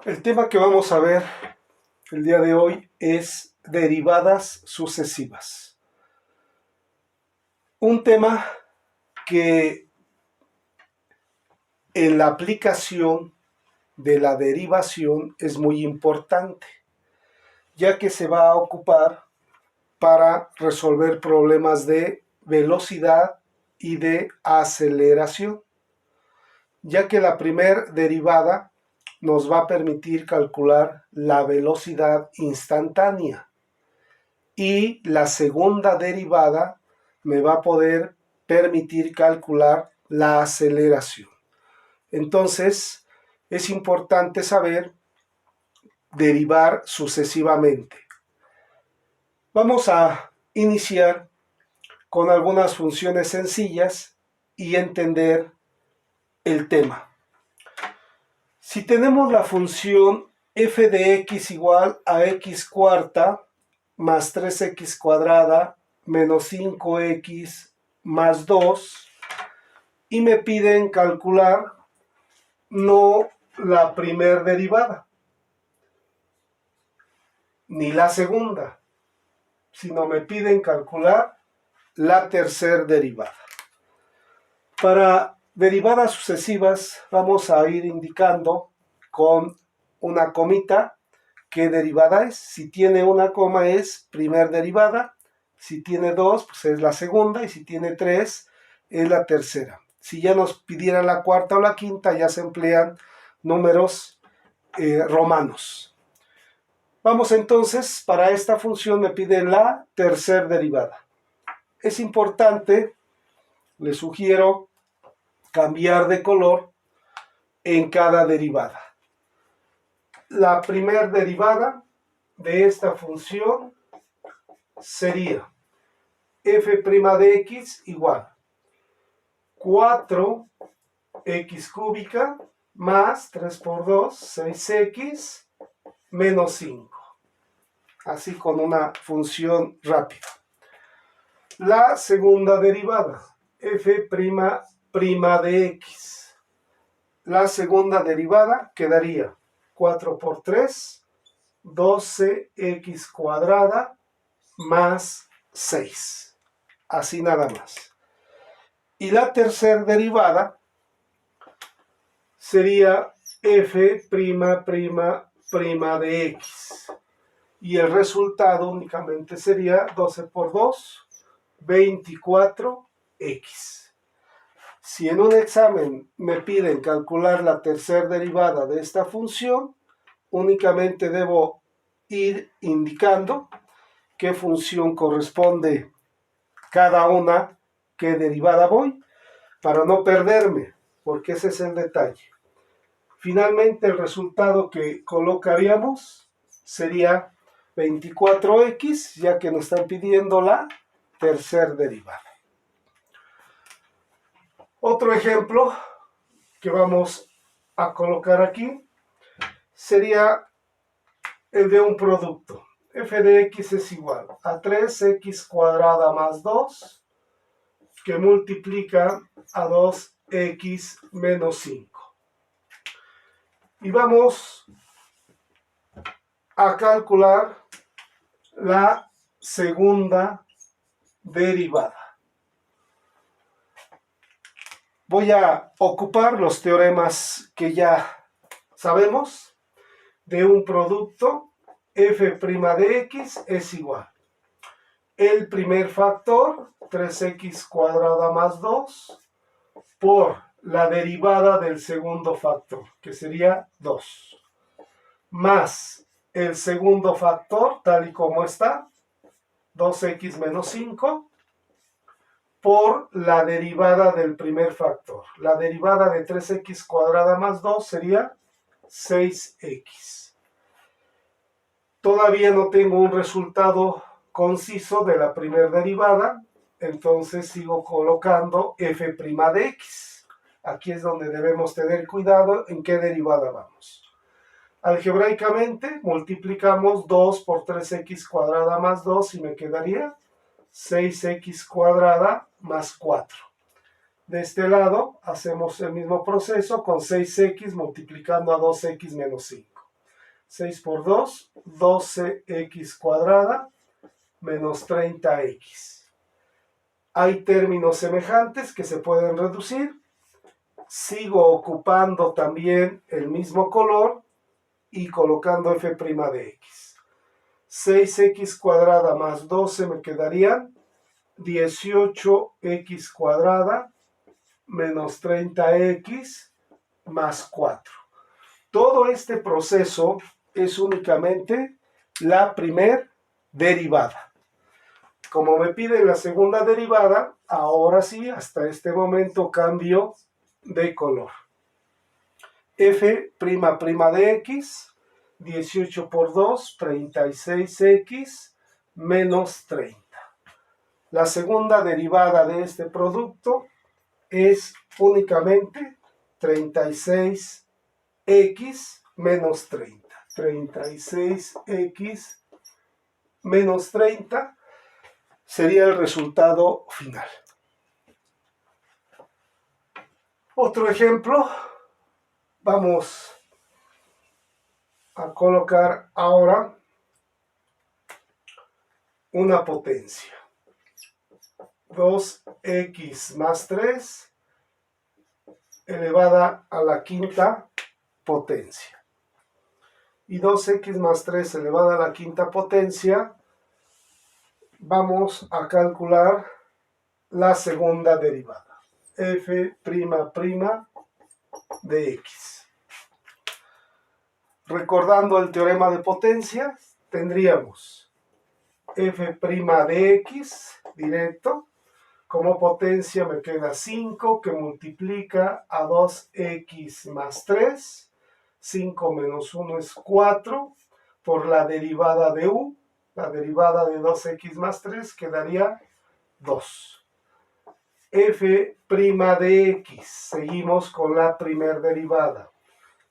El tema que vamos a ver el día de hoy es derivadas sucesivas. Un tema que en la aplicación de la derivación es muy importante, ya que se va a ocupar para resolver problemas de velocidad y de aceleración, ya que la primer derivada nos va a permitir calcular la velocidad instantánea y la segunda derivada me va a poder permitir calcular la aceleración. Entonces, es importante saber derivar sucesivamente. Vamos a iniciar con algunas funciones sencillas y entender el tema. Si tenemos la función f de x igual a x cuarta más 3x cuadrada menos 5x más 2 y me piden calcular no la primer derivada ni la segunda, sino me piden calcular la tercera derivada. Para derivadas sucesivas vamos a ir indicando con una comita qué derivada es. Si tiene una coma es primer derivada, si tiene dos pues es la segunda y si tiene tres es la tercera. Si ya nos pidieran la cuarta o la quinta ya se emplean números romanos. Vamos entonces, para esta función me pide la tercera derivada. Es importante, les sugiero cambiar de color en cada derivada. La primera derivada de esta función sería f' de x igual 4x cúbica más 3 por 2, 6x menos 5. Así con una función rápida. La segunda derivada, f' de x. La segunda derivada quedaría 4 por 3, 12x cuadrada más 6. Así nada más. Y la tercera derivada sería f' de x. Y el resultado únicamente sería 12 por 2, 24x. Si en un examen me piden calcular la tercera derivada de esta función, únicamente debo ir indicando qué función corresponde cada una, qué derivada voy, para no perderme, porque ese es el detalle. Finalmente el resultado que colocaríamos sería 24x, ya que nos están pidiendo la tercera derivada. Otro ejemplo que vamos a colocar aquí sería el de un producto. F de x es igual a 3x cuadrada más 2, que multiplica a 2x menos 5. Y vamos a calcular la segunda derivada. Voy a ocupar los teoremas que ya sabemos de un producto. F' de x es igual. El primer factor, 3x cuadrada más 2, por la derivada del segundo factor, que sería 2, más el segundo factor, tal y como está, 2x menos 5, por la derivada del primer factor. La derivada de 3x cuadrada más 2 sería 6x. Todavía no tengo un resultado conciso de la primera derivada, entonces sigo colocando f' de x. Aquí es donde debemos tener cuidado en qué derivada vamos. Algebraicamente multiplicamos 2 por 3x cuadrada más 2 y me quedaría 6x cuadrada más 4. De este lado hacemos el mismo proceso con 6x multiplicando a 2x menos 5. 6 por 2, 12x cuadrada menos 30x. Hay términos semejantes que se pueden reducir. Sigo ocupando también el mismo color y colocando f' de x. 6x cuadrada más 12 me quedarían 18x cuadrada menos 30x más 4. Todo este proceso es únicamente la primer derivada. Como me pide la segunda derivada, ahora sí, hasta este momento cambio de color. F' de x, 18 por 2, 36x menos 30. La segunda derivada de este producto es únicamente 36x menos 30. 36x menos 30 sería el resultado final. Otro ejemplo, vamos a colocar ahora una potencia. 2x más 3 elevada a la quinta potencia. Y 2x más 3 elevada a la quinta potencia, vamos a calcular la segunda derivada. F' de x. Recordando el teorema de potencias, tendríamos f' de x directo. Como potencia me queda 5 que multiplica a 2x más 3. 5 menos 1 es 4 por la derivada de u. La derivada de 2x más 3 quedaría 2. F' de x. Seguimos con la primera derivada.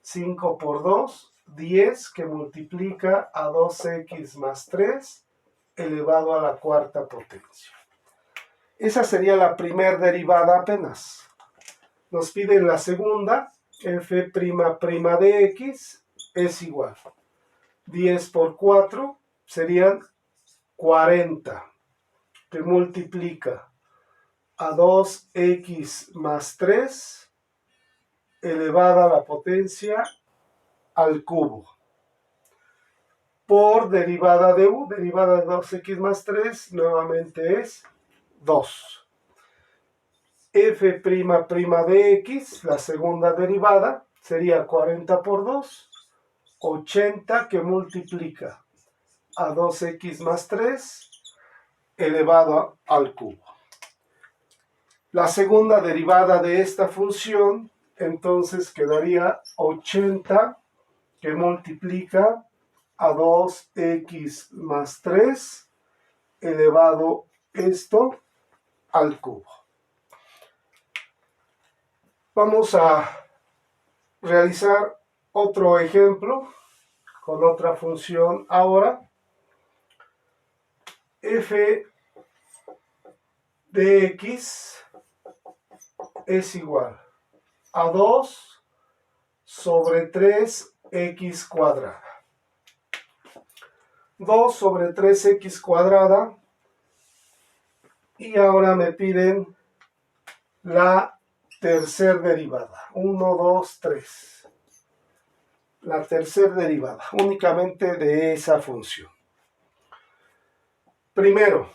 5 por 2, 10 que multiplica a 2x más 3 elevado a la cuarta potencia. Esa sería la primera derivada apenas. Nos piden la segunda. F' de x es igual. 10 por 4 serían 40 que multiplica a 2x más 3 elevada a la potencia al cubo. Por derivada de u, derivada de 2x más 3, nuevamente es 2. F' de x, la segunda derivada, sería 40 por 2, 80 que multiplica a 2x más 3 elevado al cubo. La segunda derivada de esta función, entonces quedaría 80 que multiplica a 2x más 3 elevado esto al cubo. Vamos a realizar otro ejemplo con otra función ahora. F de x es igual a 2 sobre 3x cuadrada. 2 sobre 3x cuadrada. Y ahora me piden la tercera derivada. 1, 2, 3. La tercera derivada, únicamente de esa función. Primero,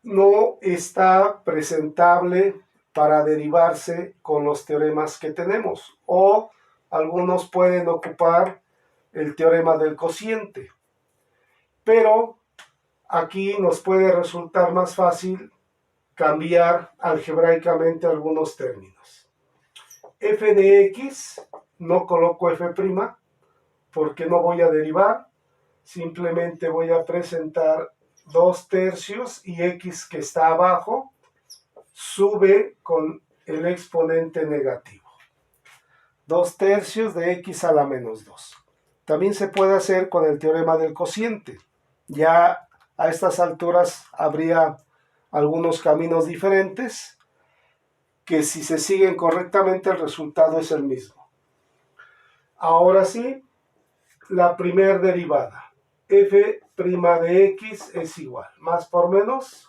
no está presentable para derivarse con los teoremas que tenemos. O algunos pueden ocupar el teorema del cociente. Pero aquí nos puede resultar más fácil cambiar algebraicamente algunos términos. F de x, no coloco f' porque no voy a derivar, simplemente voy a presentar 2/3 y x que está abajo sube con el exponente negativo. 2/3 de x a la menos 2. También se puede hacer con el teorema del cociente. Ya a estas alturas habría algunos caminos diferentes que si se siguen correctamente el resultado es el mismo. Ahora sí, la primer derivada. F' de x es igual. Más por menos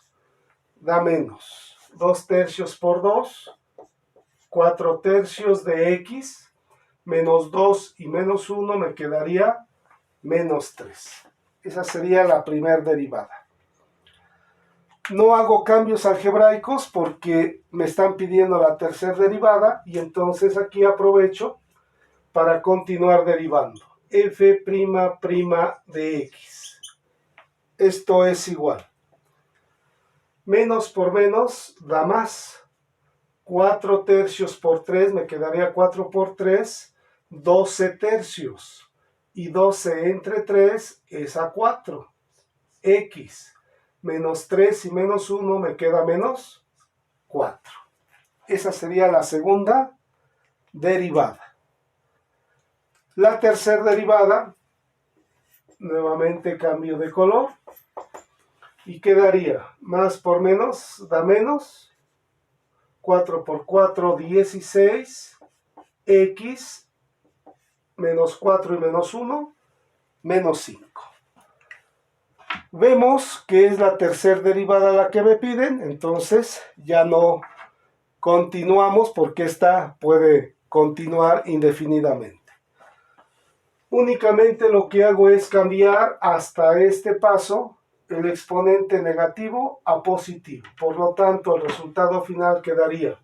da menos. 2 tercios por 2, 4 tercios de x, menos 2 y menos 1 me quedaría menos 3. Esa sería la primera derivada. No hago cambios algebraicos porque me están pidiendo la tercera derivada y entonces aquí aprovecho para continuar derivando. F' de x. Esto es igual. Menos por menos da más. 4 tercios por 3 me quedaría 4 por 3, 12 tercios. Y 12 entre 3 es a 4. X menos 3 y menos 1 me queda menos 4. Esa sería la segunda derivada. La tercera derivada, nuevamente cambio de color, y quedaría más por menos da menos. 4 por 4, 16. X menos 4 y menos 1, menos 5. Vemos que es la tercera derivada la que me piden, entonces ya no continuamos porque esta puede continuar indefinidamente. Únicamente lo que hago es cambiar hasta este paso el exponente negativo a positivo. Por lo tanto, el resultado final quedaría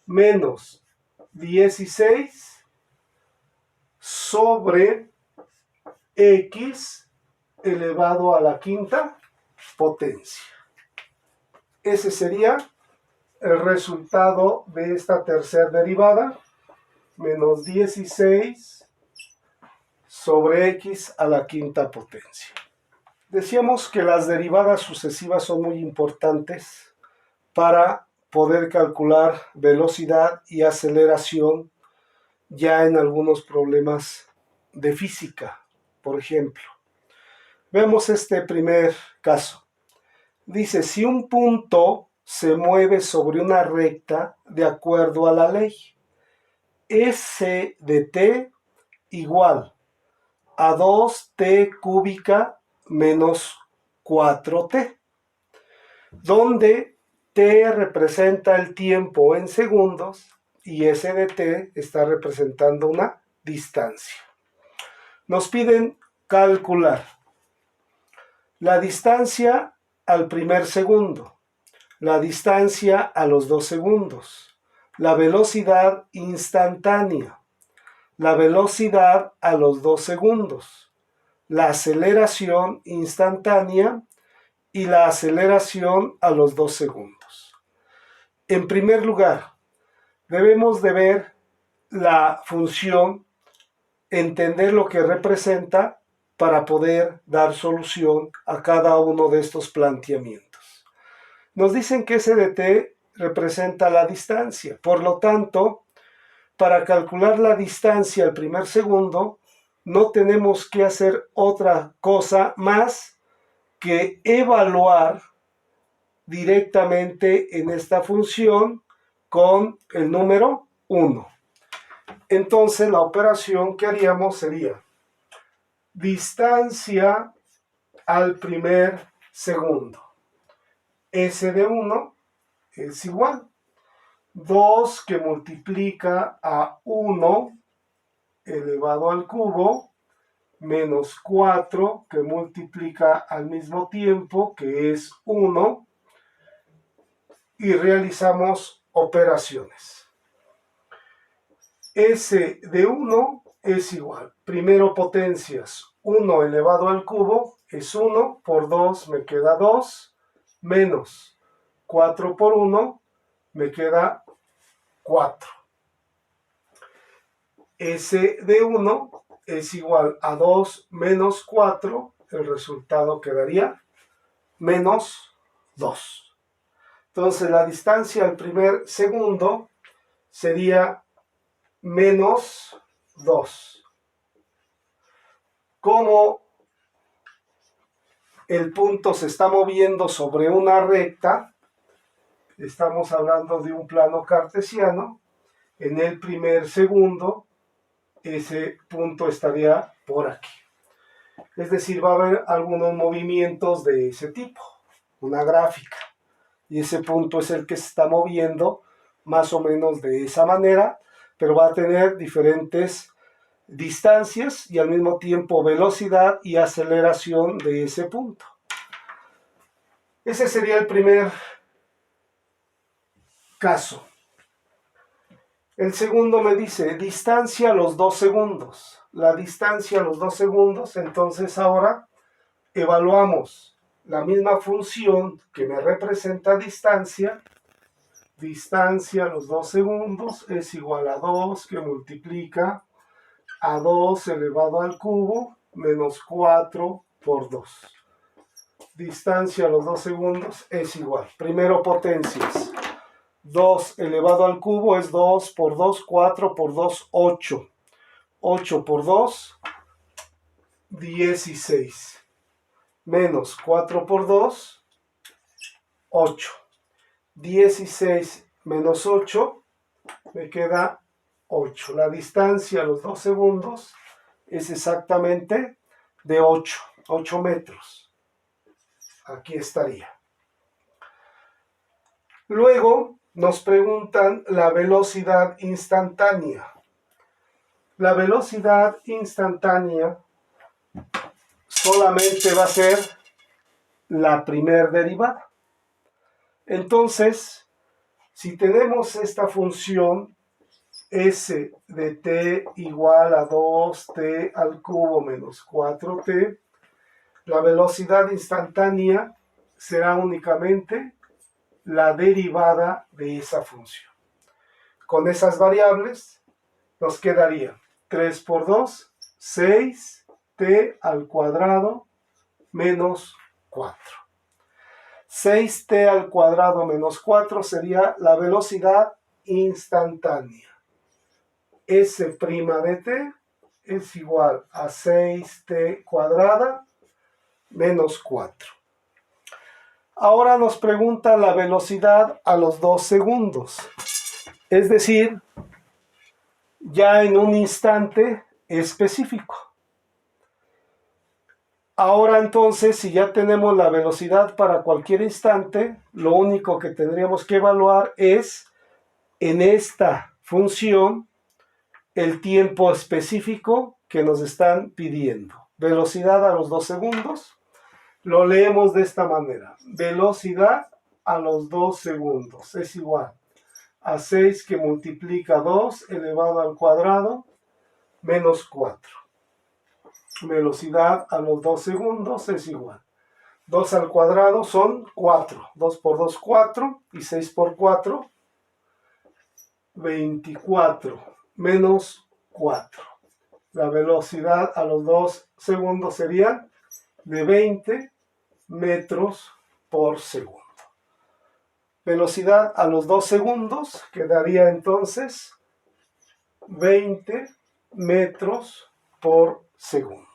menos 16 sobre x elevado a la quinta potencia. Ese sería el resultado de esta tercera derivada, menos 16 sobre x a la quinta potencia. Decíamos que las derivadas sucesivas son muy importantes para poder calcular velocidad y aceleración ya en algunos problemas de física, por ejemplo. Vemos este primer caso. Dice, si un punto se mueve sobre una recta de acuerdo a la ley, S de t igual a 2t cúbica menos 4t, donde t representa el tiempo en segundos y S de t está representando una distancia. Nos piden calcular la distancia al primer segundo, la distancia a los 2 segundos, la velocidad instantánea, la velocidad a los 2 segundos, la aceleración instantánea y la aceleración a los 2 segundos. En primer lugar, debemos de ver la función, entender lo que representa para poder dar solución a cada uno de estos planteamientos. Nos dicen que S de t representa la distancia, por lo tanto, para calcular la distancia al primer segundo, no tenemos que hacer otra cosa más que evaluar directamente en esta función con el número 1. Entonces la operación que haríamos sería distancia al primer segundo. S de 1 es igual 2 que multiplica a 1 elevado al cubo menos 4 que multiplica al mismo tiempo, que es 1, y realizamos operaciones. S de 1 es igual, primero potencias, 1 elevado al cubo es 1, por 2 me queda 2, menos 4 por 1 me queda 4. S de 1 es igual a 2 menos 4, el resultado quedaría menos 2. Entonces la distancia al primer segundo sería menos 2. Como el punto se está moviendo sobre una recta, estamos hablando de un plano cartesiano, en el primer segundo ese punto estaría por aquí. Es decir, va a haber algunos movimientos de ese tipo, una gráfica. Y ese punto es el que se está moviendo más o menos de esa manera, pero va a tener diferentes distancias y al mismo tiempo velocidad y aceleración de ese punto. Ese sería el primer caso. El segundo me dice distancia a los 2 segundos. La distancia a los 2 segundos, entonces ahora evaluamos la misma función que me representa distancia. Distancia a los 2 segundos es igual a 2 que multiplica a 2 elevado al cubo menos 4 por 2. Distancia a los 2 segundos es igual. Primero potencias. 2 elevado al cubo es 2 por 2, 4 por 2, 8. 8 por 2, 16. Menos 4 por 2, 8. 16 menos 8, me queda 8. La distancia a los 2 segundos es exactamente de 8 metros. Aquí estaría. Luego nos preguntan la velocidad instantánea. La velocidad instantánea solamente va a ser la primera derivada. Entonces, si tenemos esta función s de t igual a 2t al cubo menos 4t, la velocidad instantánea será únicamente la derivada de esa función. Con esas variables nos quedaría 3 por 2, 6t al cuadrado menos 4. 6t al cuadrado menos 4 sería la velocidad instantánea. S' de t es igual a 6t cuadrada menos 4. Ahora nos pregunta la velocidad a los 2 segundos. Es decir, ya en un instante específico. Ahora entonces, si ya tenemos la velocidad para cualquier instante, lo único que tendríamos que evaluar es en esta función el tiempo específico que nos están pidiendo. Velocidad a los 2 segundos. Lo leemos de esta manera. Velocidad a los 2 segundos es igual a 6 que multiplica 2 elevado al cuadrado menos 4. Velocidad a los 2 segundos es igual. 2 al cuadrado son 4. 2 por 2, 4. Y 6 por 4, 24. Menos 4. La velocidad a los 2 segundos sería de 20 metros por segundo. Velocidad a los 2 segundos quedaría entonces 20 metros por segundo.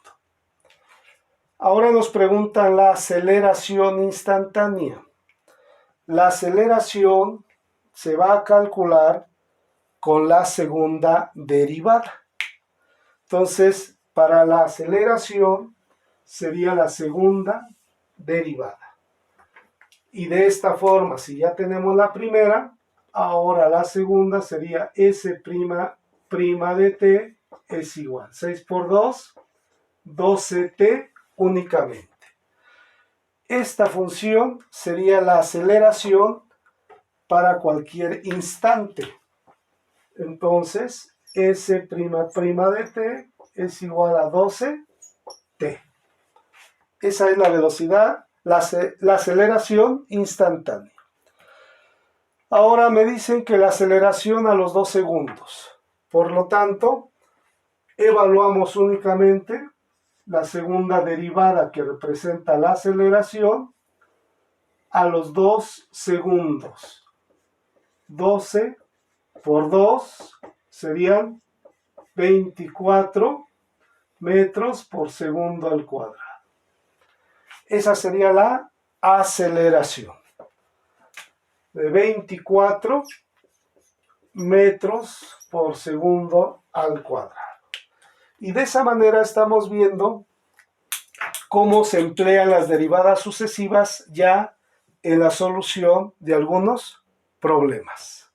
Ahora nos preguntan la aceleración instantánea. La aceleración se va a calcular con la segunda derivada. Entonces, para la aceleración sería la segunda derivada. Y de esta forma, si ya tenemos la primera, ahora la segunda sería S' de t es igual. 6 por 2, 12t únicamente. Esta función sería la aceleración para cualquier instante. Entonces, S' de t es igual a 12t. Esa es la velocidad, la aceleración instantánea. Ahora me dicen que la aceleración a los 2 segundos. Por lo tanto, evaluamos únicamente la segunda derivada que representa la aceleración a los 2 segundos. 12 por 2 serían 24 metros por segundo al cuadrado. Esa sería la aceleración de 24 metros por segundo al cuadrado. Y de esa manera estamos viendo cómo se emplean las derivadas sucesivas ya en la solución de algunos problemas.